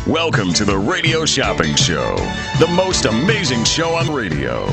Welcome to the Radio Shopping Show, the most amazing show on radio.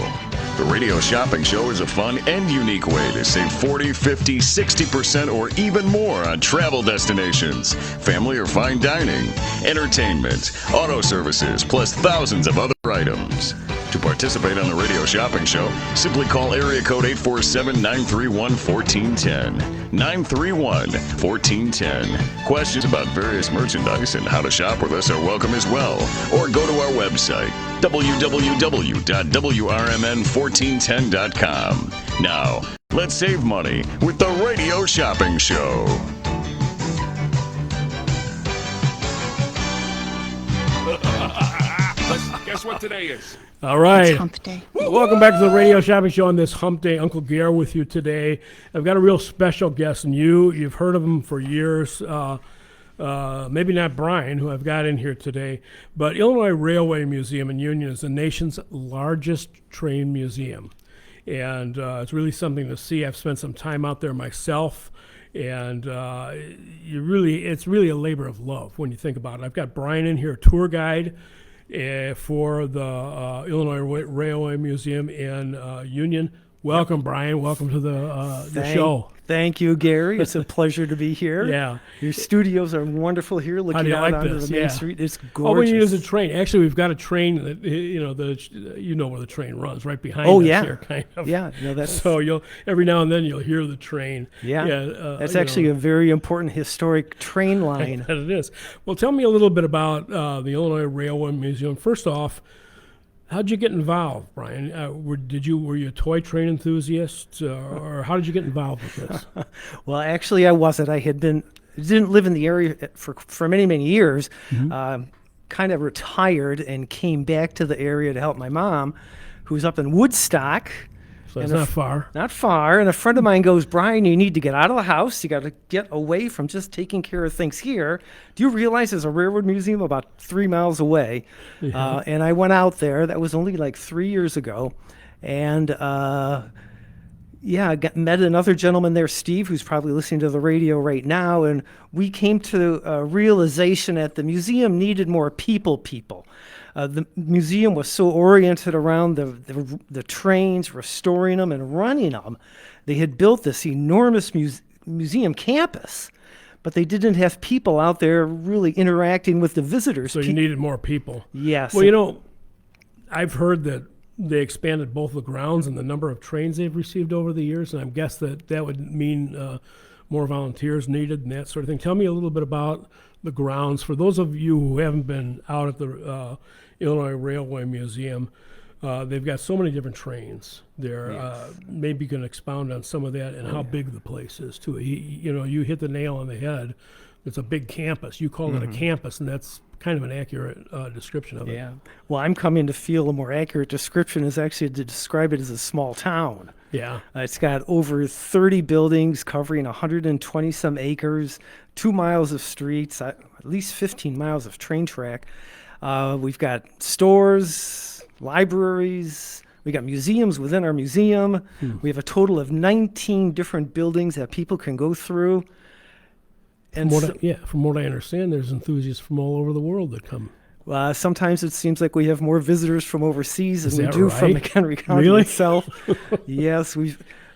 The Radio Shopping Show is a fun and unique way to save 40, 50, 60% or even more on travel destinations, family or fine dining, entertainment, auto services, plus thousands of other items. To participate on the Radio Shopping Show, simply call area code 847-931-1410. 931-1410. Questions about various merchandise and how to shop with us are welcome as well. Or go to our website, www.WRMN1410.com. Now, let's save money with the Radio Shopping Show. Guess what today is? All right. It's hump day. Welcome back to the Radio Shopping Show on this hump day. Uncle Gare with you today. I've got a real special guest, and you've heard of him for years. Maybe not Brian, who I've got in here today, but Illinois Railway Museum in Union is the nation's largest train museum. And it's really something to see. I've spent some time out there myself. And it's really a labor of love when you think about it. I've got Brian in here, tour guide for the Illinois Railway Museum in Union. Welcome, Brian. Welcome to the show. Thank you, Gary. It's a pleasure to be here. Yeah. Your studios are wonderful here, looking out onto the main street. It's gorgeous. All we need is a train. Actually, we've got a train that, where the train runs, right behind us here, kind of. Yeah. No, that's... So every now and then you'll hear the train. Yeah. That's actually a very important historic train line. That it is. Well, tell me a little bit about the Illinois Railway Museum. First off, how'd you get involved, Brian? Were you a toy train enthusiast, or how did you get involved with this? Well, actually, I wasn't. I didn't live in the area for many, many years. Mm-hmm. Kind of retired and came back to the area to help my mom, who's up in Woodstock. So it's not far. Not far. And a friend of mine goes, Brian, you need to get out of the house. You got to get away from just taking care of things here. Do you realize there's a railroad museum about 3 miles away? Yeah. And I went out there. That was only like 3 years ago. And I met another gentleman there, Steve, who's probably listening to the radio right now. And we came to a realization that the museum needed more people. The museum was so oriented around the trains, restoring them and running them. They had built this enormous museum campus, but they didn't have people out there really interacting with the visitors. So you needed more people. Yes. Well, I've heard that they expanded both the grounds and the number of trains they've received over the years, and I guess that would mean more volunteers needed and that sort of thing. Tell me a little bit about the grounds. For those of you who haven't been out at the Illinois Railway Museum, they've got so many different trains there. Yes. Maybe you can expound on some of that and how big the place is, too. You hit the nail on the head. It's a big campus. You call it a campus, and that's kind of an accurate description of it. Yeah. Well, I'm coming to feel a more accurate description is actually to describe it as a small town. Yeah. It's got over 30 buildings covering 120-some acres, 2 miles of streets, at least 15 miles of train track. We've got stores, libraries. We got museums within our museum. We have a total of 19 different buildings that people can go through. And from what I understand, there's enthusiasts from all over the world that come. Sometimes it seems like we have more visitors from overseas than we do right? from McHenry County itself. Yes,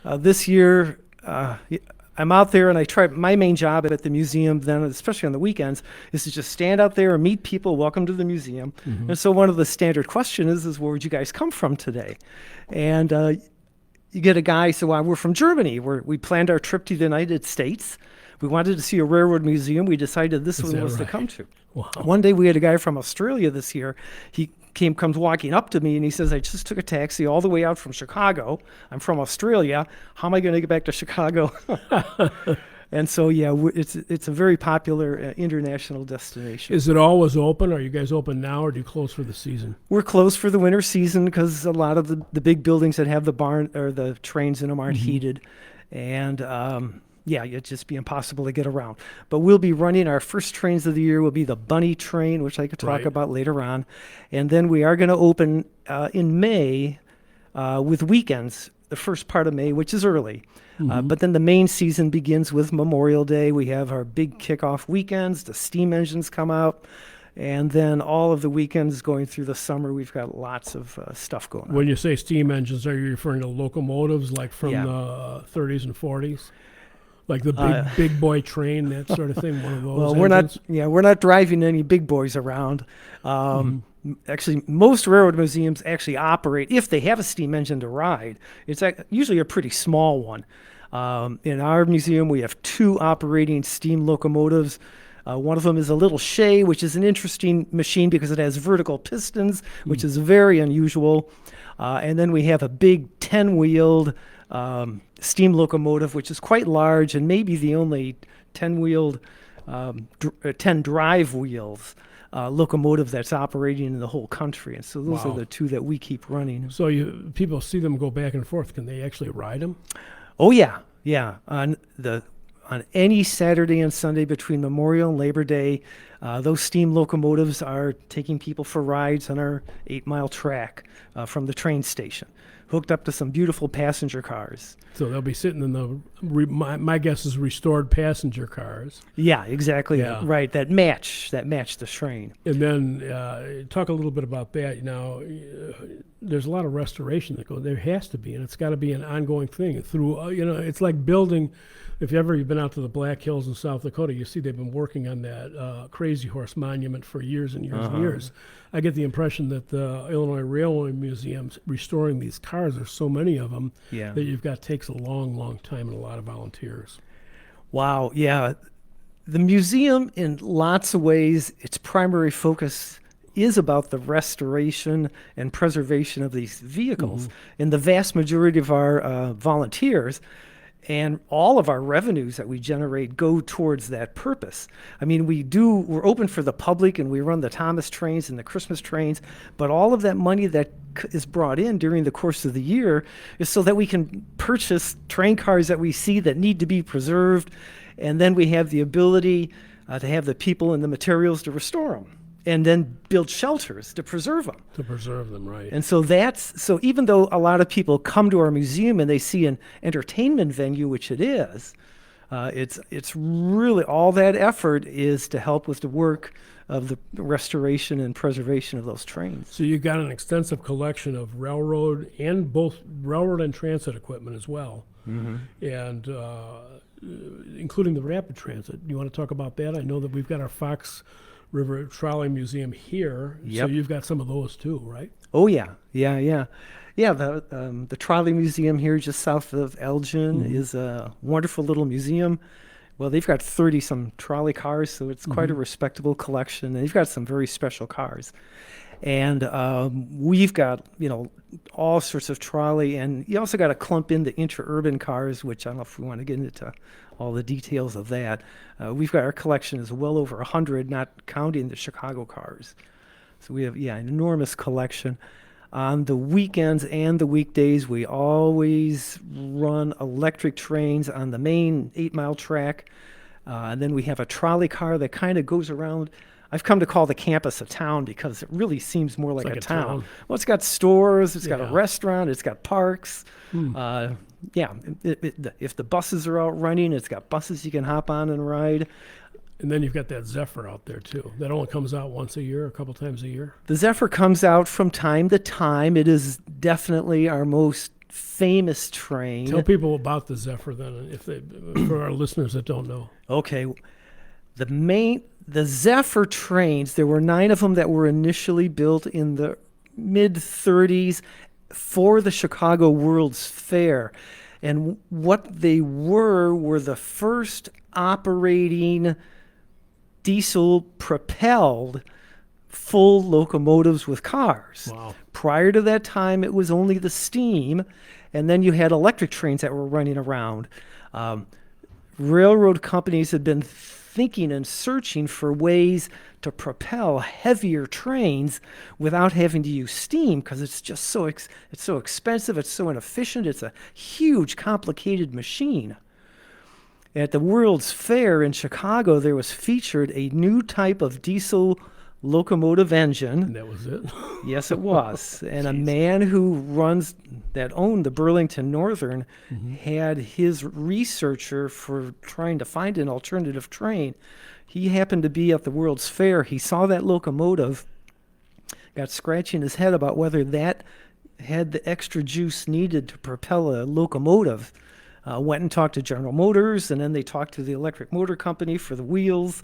this year I'm out there and I try. My main job at the museum, then especially on the weekends, is to just stand out there and meet people. Welcome to the museum. Mm-hmm. And so one of the standard questions is, where would you guys come from today? And you get a guy. So we're from Germany. We planned our trip to the United States. We wanted to see a railroad museum. We decided this one was to come to. Wow. One day we had a guy from Australia this year. He comes walking up to me and he says, I just took a taxi all the way out from Chicago. I'm from Australia. How am I going to get back to Chicago? And so, it's a very popular international destination. Is it always open? Are you guys open now, or do you close for the season? We're closed for the winter season because a lot of the big buildings that have the barn or the trains in them aren't heated. And it'd just be impossible to get around. But we'll be running our first trains of the year will be the Bunny train, which I could talk about later on. And then we are going to open in May with weekends, the first part of May, which is early. But then the main season begins with Memorial Day. We have our big kickoff weekends. The steam engines come out. And then all of the weekends going through the summer, we've got lots of stuff going on. When you say steam engines, are you referring to locomotives like from Yeah. the 30s and 40s? Like the big boy train, that sort of thing, one of those Well, engines? we're not driving any big boys around. Actually, most railroad museums actually operate, if they have a steam engine to ride, it's usually a pretty small one. In our museum, we have 2 operating steam locomotives. One of them is a little Shay, which is an interesting machine because it has vertical pistons, which is very unusual. And then we have a big 10-wheeled steam locomotive, which is quite large and maybe the only 10-wheeled, 10 drive wheels locomotive that's operating in the whole country. And so those Wow. are the 2 that we keep running. So people see them go back and forth. Can they actually ride them? Oh yeah, yeah. On any Saturday and Sunday between Memorial and Labor Day, those steam locomotives are taking people for rides on our 8-mile track from the train station, hooked up to some beautiful passenger cars. So they'll be sitting in my guess is restored passenger cars. Yeah, exactly. Yeah. Right. That match the train. And then talk a little bit about that. Now, there's a lot of restoration that goes. There has to be, and it's got to be an ongoing thing. Through it's like building. If you've been out to the Black Hills in South Dakota, you see they've been working on that Crazy Horse monument for years and years and years. I get the impression that the Illinois Railway Museum's restoring these cars. There's so many of them that takes a long, long time and a lot of volunteers. Wow. Yeah. The museum, in lots of ways, its primary focus is about the restoration and preservation of these vehicles. And the vast majority of our volunteers and all of our revenues that we generate go towards that purpose. I mean, we're open for the public and we run the Thomas trains and the Christmas trains, but all of that money that is brought in during the course of the year is so that we can purchase train cars that we see that need to be preserved, and then we have the ability to have the people and the materials to restore them, and then build shelters to preserve them. To preserve them, right. And so so even though a lot of people come to our museum and they see an entertainment venue, which it is, it's really all that effort is to help with the work of the restoration and preservation of those trains. So you've got an extensive collection of railroad and transit equipment as well, and including the rapid transit. You want to talk about that? I know that we've got our Fox River Trolley Museum here, so you've got some of those too, right? Oh yeah. The Trolley Museum here, just south of Elgin, is a wonderful little museum. Well, they've got 30-some trolley cars, so it's quite a respectable collection. And they've got some very special cars, and we've got all sorts of trolley, and you also got to clump in the interurban cars, which I don't know if we want to get into all the details of that. We've got our collection is well over 100, not counting the Chicago cars. So we have an enormous collection. On the weekends and the weekdays, we always run electric trains on the main 8-mile track. And then we have a trolley car that kind of goes around. I've come to call the campus a town because it really seems more like a town. Well, it's got stores, it's got a restaurant, it's got parks. If the buses are out running, it's got buses you can hop on and ride. And then you've got that Zephyr out there too. That only comes out once a year, a couple times a year. The Zephyr comes out from time to time. It is definitely our most famous train. Tell people about the Zephyr then, for our listeners that don't know. Okay. The Zephyr trains, there were 9 of them that were initially built in the mid-30s for the Chicago World's Fair. And what they were the first operating diesel-propelled full locomotives with cars. Wow. Prior to that time, it was only the steam, and then you had electric trains that were running around. Railroad companies had been thinking and searching for ways to propel heavier trains without having to use steam, because it's just so expensive, it's so inefficient, it's a huge, complicated machine. At the World's Fair in Chicago, there was featured a new type of diesel locomotive engine. And that was it. Yes, it was. And a man that owned the Burlington Northern had his researcher for trying to find an alternative train. He happened to be at the World's Fair. He saw that locomotive, got scratching his head about whether that had the extra juice needed to propel a locomotive. Went and talked to General Motors, and then they talked to the electric motor company for the wheels,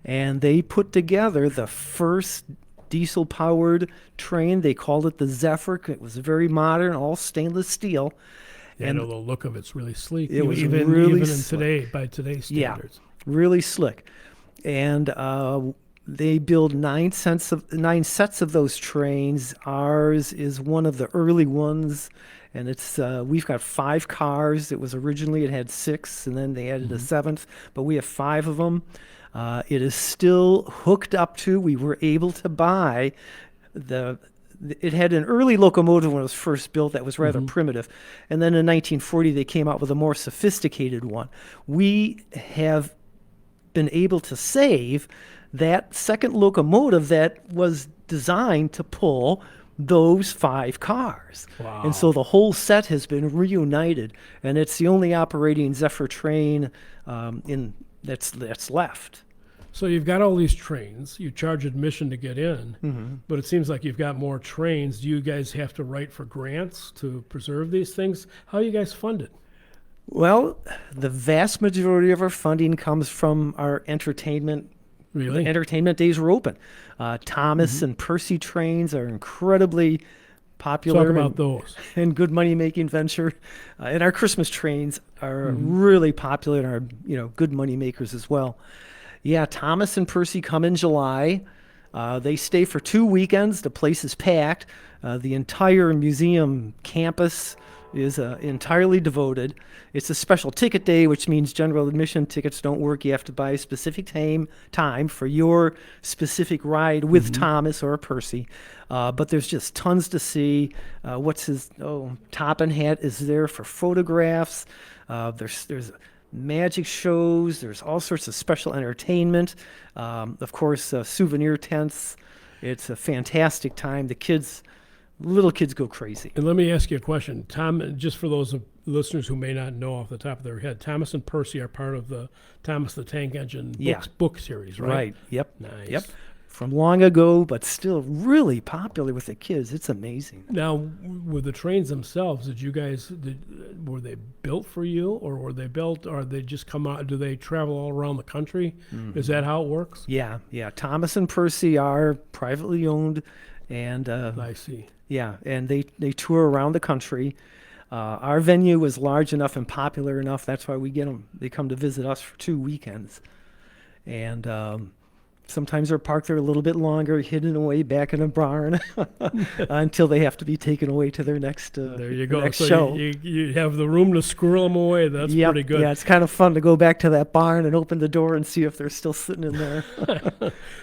and they put together the first diesel-powered train. They called it the Zephyr. It was very modern, all stainless steel. Yeah, And I know the look of it's really sleek. it was even really in slick. today, by today's standards. Really slick. And they build 9 sets of those trains. Ours is one of the early ones, and it's we've got 5 cars. It had 6, and then they added a 7th, but we have 5 of them. It is still hooked up to. We were able to buy it had an early locomotive when it was first built that was rather primitive. And then in 1940, they came out with a more sophisticated one. We have been able to save that second locomotive that was designed to pull those 5 cars. Wow. And so the whole set has been reunited, and it's the only operating Zephyr train that's left. So you've got all these trains. You charge admission to get in, but it seems like you've got more trains. Do you guys have to write for grants to preserve these things? How are you guys funded? Well, the vast majority of our funding comes from our entertainment. Really? The entertainment days were open. Thomas and Percy trains are incredibly popular. Talk about those. And good money-making venture. And our Christmas trains are really popular and are good money makers as well. Yeah, Thomas and Percy come in July. They stay for 2 weekends. The place is packed. The entire museum campus is entirely devoted. It's a special ticket day, which means general admission tickets don't work. You have to buy a specific time for your specific ride with Thomas or Percy. But there's just tons to see. Top and Hat is there for photographs. There's magic shows. There's all sorts of special entertainment. Of course, souvenir tents. It's a fantastic time. Little kids go crazy. And let me ask you a question. Tom, just for those listeners who may not know off the top of their head, Thomas and Percy are part of the Thomas the Tank Engine book series, right? Right. Yep. Nice. Yep. From long ago, but still really popular with the kids. It's amazing. Now, with the trains themselves, were they built for you, or were they built, or they just come out? Do they travel all around the country? Is that how it works? Yeah. Thomas and Percy are privately owned, and I see. Yeah, and they tour around the country. Our venue is large enough and popular enough. That's why we get them. They come to visit us for 2 weekends, and sometimes they're parked there a little bit longer, hidden away back in a barn until they have to be taken away to their next. There you go. Next so show. You have the room to squirrel them away. That's pretty good. Yeah, it's kind of fun to go back to that barn and open the door and see if they're still sitting in there.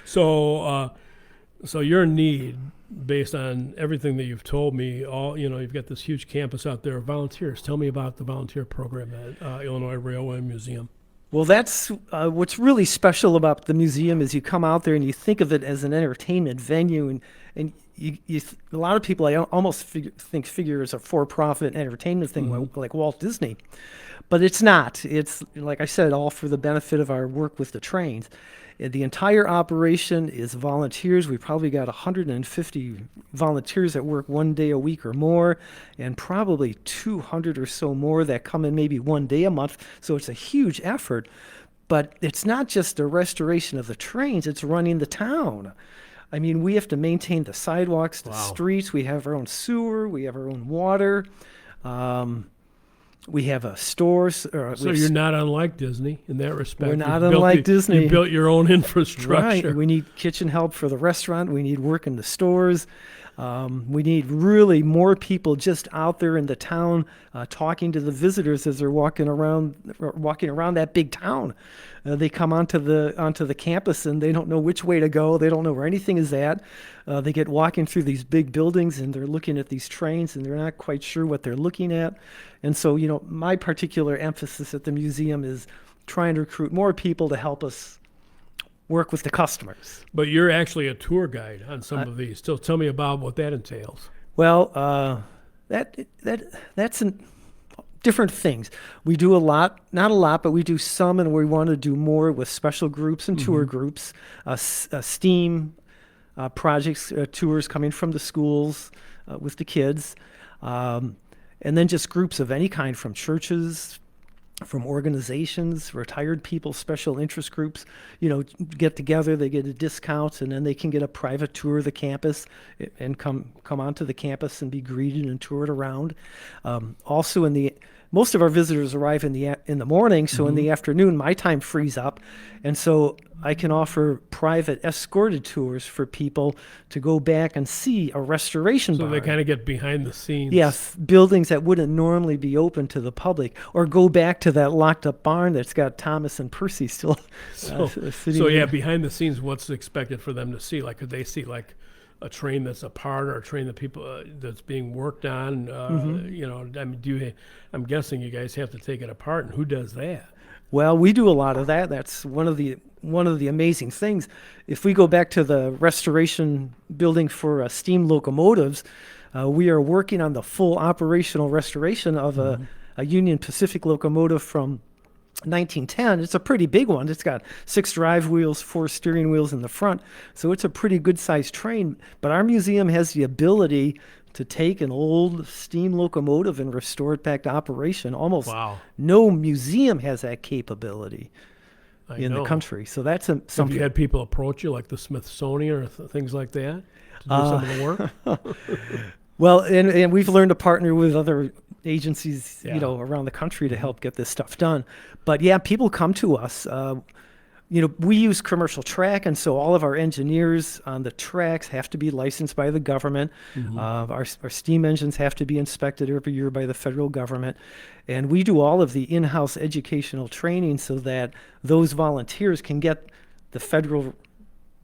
So your need, based on everything that you've told me, you've got this huge campus out there of volunteers. Tell me about the volunteer program at Illinois Railway Museum. Well, that's what's really special about the museum is you come out there and you think of it as an entertainment venue, and a lot of people almost figure it's a for-profit entertainment thing like Walt Disney, but it's not. It's, like I said, all for the benefit of our work with the trains. The entire operation is volunteers. We probably got 150 volunteers that work 1 day a week or more, and probably 200 or so more that come in maybe 1 day a month. So it's a huge effort. But it's not just the restoration of the trains, it's running the town. I mean, we have to maintain the sidewalks, the streets. We have our own sewer. We have our own water. We have a store. So you're not unlike Disney in that respect. We're not unlike Disney. You built your own infrastructure. Right. We need kitchen help for the restaurant. We need work in the stores. We need really more people just out there in the town talking to the visitors as they're walking around that big town. They come onto the campus and they don't know which way to go. They don't know where anything is at. They get walking through these big buildings and they're looking at these trains and they're not quite sure what they're looking at. And so, my particular emphasis at the museum is trying to recruit more people to help us work with the customers. But you're actually a tour guide on some of these. So tell me about what that entails. Well, that's different things. We do a lot, not a lot, but we do some, and we want to do more with special groups and tour groups, STEAM projects, tours coming from the schools with the kids, and then just groups of any kind, from churches, from organizations, retired people, special interest groups, get together, they get a discount, and then they can get a private tour of the campus and come onto the campus and be greeted and toured around. Also, most of our visitors arrive in the morning, so in the afternoon, my time frees up, and so I can offer private escorted tours for people to go back and see a restoration barn. So they kind of get behind the scenes. Yes, buildings that wouldn't normally be open to the public, or go back to that locked up barn that's got Thomas and Percy still sitting So there. behind the scenes, what's expected for them to see? Like, could they see like a train that's apart, or a train that people that's being worked on? I mean, I'm guessing you guys have to take it apart, and who does that? Well, we do a lot of that. That's one of the amazing things. If we go back to the restoration building for steam locomotives, we are working on the full operational restoration of a Union Pacific locomotive from 1910. It's a pretty big one. It's got 6 drive wheels, 4 steering wheels in the front, so it's a pretty good-sized train. But our museum has the ability to take an old steam locomotive and restore it back to operation. Almost no museum has that capability in the country. So that's something. Have you had people approach you, like the Smithsonian or things like that, to do some of the work? Well, and we've learned to partner with other agencies, around the country to help get this stuff done. But yeah, people come to us. We use commercial track, and so all of our engineers on the tracks have to be licensed by the government. Our steam engines have to be inspected every year by the federal government. And we do all of the in-house educational training so that those volunteers can get the federal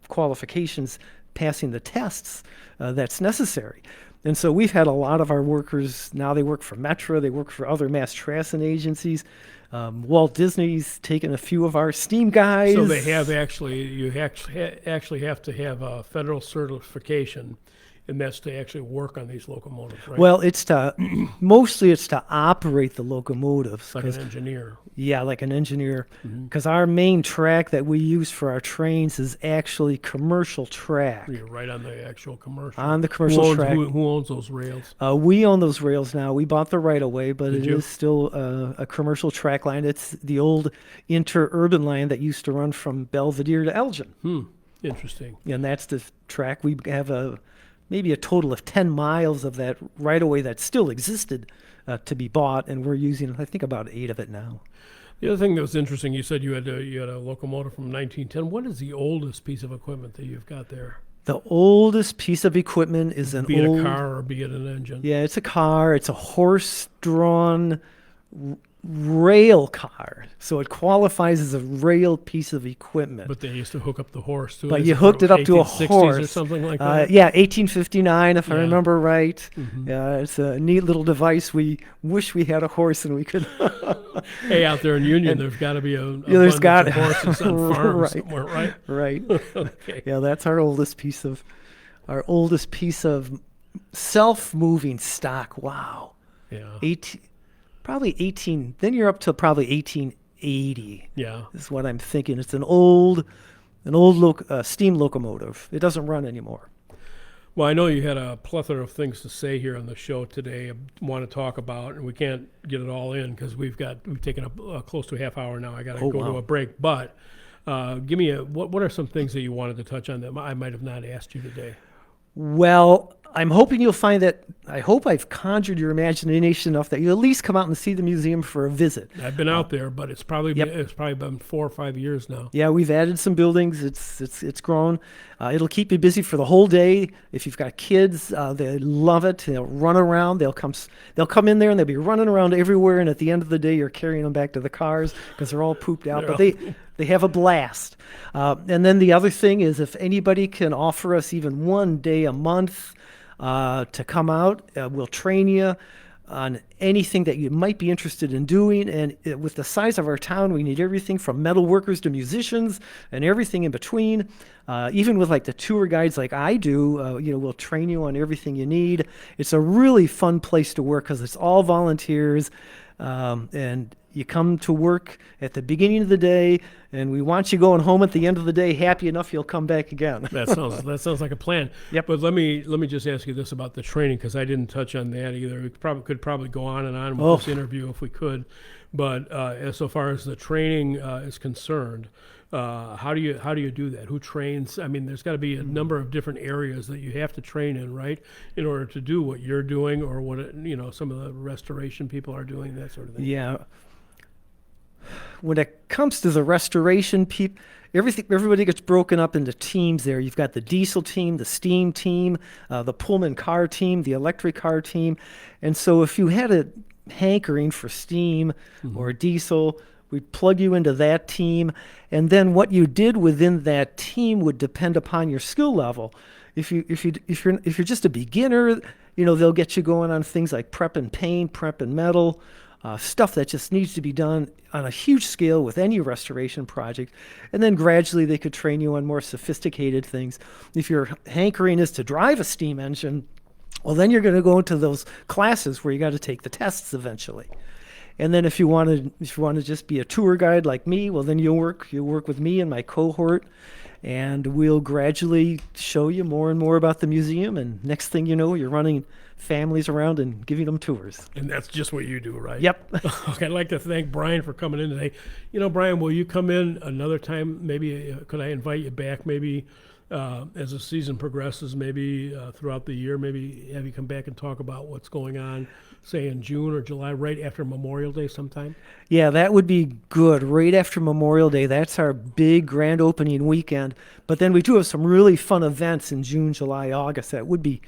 qualifications, passing the tests that's necessary. And so we've had a lot of our workers, now they work for Metra, they work for other mass transit agencies. Walt Disney's taken a few of our steam guys. So they have you actually have to have a federal certification, and that's to actually work on these locomotives, right? Well, mostly it's to operate the locomotives. Like an engineer. Yeah, like an engineer. Because our main track that we use for our trains is actually commercial track. You're right on the actual commercial. On the commercial track. Who owns those rails? We own those rails now. We bought the right of way, but Did it you? is still a commercial track line. It's the old interurban line that used to run from Belvedere to Elgin. Interesting. And that's the track. We have maybe a total of 10 miles of that right of way that still existed to be bought, and we're using, I think, about 8 of it now. The other thing that was interesting, you said you had a locomotive from 1910. What is the oldest piece of equipment that you've got there? The oldest piece of equipment is Be it a car or be it an engine? Yeah, it's a car. It's a horse-drawn rail car, so it qualifies as a rail piece of equipment. But they used to hook up the horse to it. But you hooked it up to a 1860s horse or something like that? Yeah, 1859, if I Yeah. remember right. It's a neat little device. We wish we had a horse and we could. Hey, out there in Union, there's got to be a there's abundance of horses on farms Right. somewhere, right? Right. Okay. Yeah, that's our oldest piece of self-moving stock. Wow. Yeah. Probably 18. Then you're up to probably 1880. Yeah. Is what I'm thinking. It's an old steam locomotive. It doesn't run anymore. Well, I know you had a plethora of things to say here on the show today. I want to talk about, and we can't get it all in because we've taken up close to a half hour now. I got to go to a break. But give me what are some things that you wanted to touch on that I might have not asked you today? Well, I'm hoping you'll find that. I hope I've conjured your imagination enough that you at least come out and see the museum for a visit. I've been out there, but it's probably been 4 or 5 years now. Yeah, we've added some buildings. It's grown. It'll keep you busy for the whole day. If you've got kids, they love it. They'll run around. They'll come in there and they'll be running around everywhere. And at the end of the day, you're carrying them back to the cars because they're all pooped out. But they have a blast. And then the other thing is, if anybody can offer us even one day a month to come out, we'll train you. on anything that you might be interested in doing. And with the size of our town, we need everything from metal workers to musicians and everything in between. Even with like the tour guides like I do, we'll train you on everything you need. It's a really fun place to work because it's all volunteers. And you come to work at the beginning of the day, and we want you going home at the end of the day happy enough you'll come back again. That sounds like a plan. Yep. But let me just ask you this about the training, because I didn't touch on that either. We could probably go on and on with this interview if we could. But as so far as the training is concerned, how do you do that? Who trains? I mean, there's got to be a number of different areas that you have to train in, right, in order to do what you're doing or what some of the restoration people are doing, that sort of thing. Yeah. When it comes to the restoration, everybody gets broken up into teams there. You've got the diesel team, the steam team, the Pullman car team, the electric car team. And so if you had a hankering for steam or diesel, we'd plug you into that team. And then what you did within that team would depend upon your skill level. If you're just a beginner, they'll get you going on things like prep and paint, prep and metal, stuff that just needs to be done on a huge scale with any restoration project. And then gradually they could train you on more sophisticated things. If your hankering is to drive a steam engine, well, then you're going to go into those classes where you got to take the tests eventually. And then if you want to just be a tour guide like me, well, then you'll work with me and my cohort, and we'll gradually show you more and more about the museum. And next thing you know, you're running families around and giving them tours. And that's just what you do, right? Yep. Okay, I'd like to thank Brian for coming in today. Brian, will you come in another time? Maybe could I invite you back? Maybe as the season progresses, maybe throughout the year, maybe have you come back and talk about what's going on, say in June or July, right after Memorial Day sometime? Yeah, that would be good. Right after Memorial Day, that's our big grand opening weekend. But then we do have some really fun events in June, July, August that would be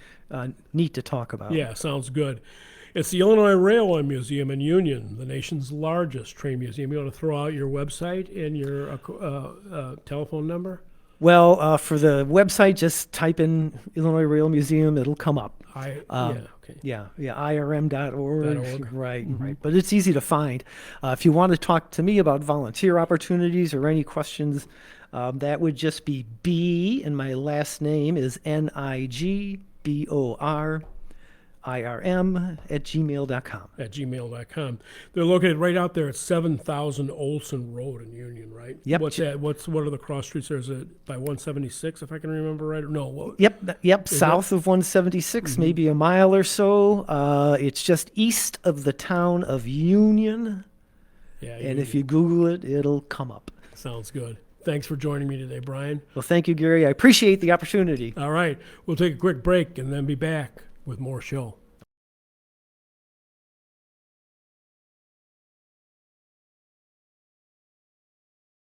neat to talk about. Yeah, sounds good. It's the Illinois Railway Museum in Union, the nation's largest train museum. You want to throw out your website and your telephone number? Well, for the website, just type in Illinois Rail Museum. It'll come up. IRM.org. Right. But it's easy to find. If you want to talk to me about volunteer opportunities or any questions, that would just be B, and my last name is NIGBORIRM @gmail.com. They're located right out there at 7000 Olson Road in Union, right? Yep. What's that? What are the cross streets there? Is it by 176, if I can remember right? Or no? Yep. South of 176, maybe a mile or so. It's just east of the town of Union. Yeah. And if you Google it, it'll come up. Sounds good. Thanks for joining me today, Brian. Well, thank you, Gary. I appreciate the opportunity. All right. We'll take a quick break and then be back with more show.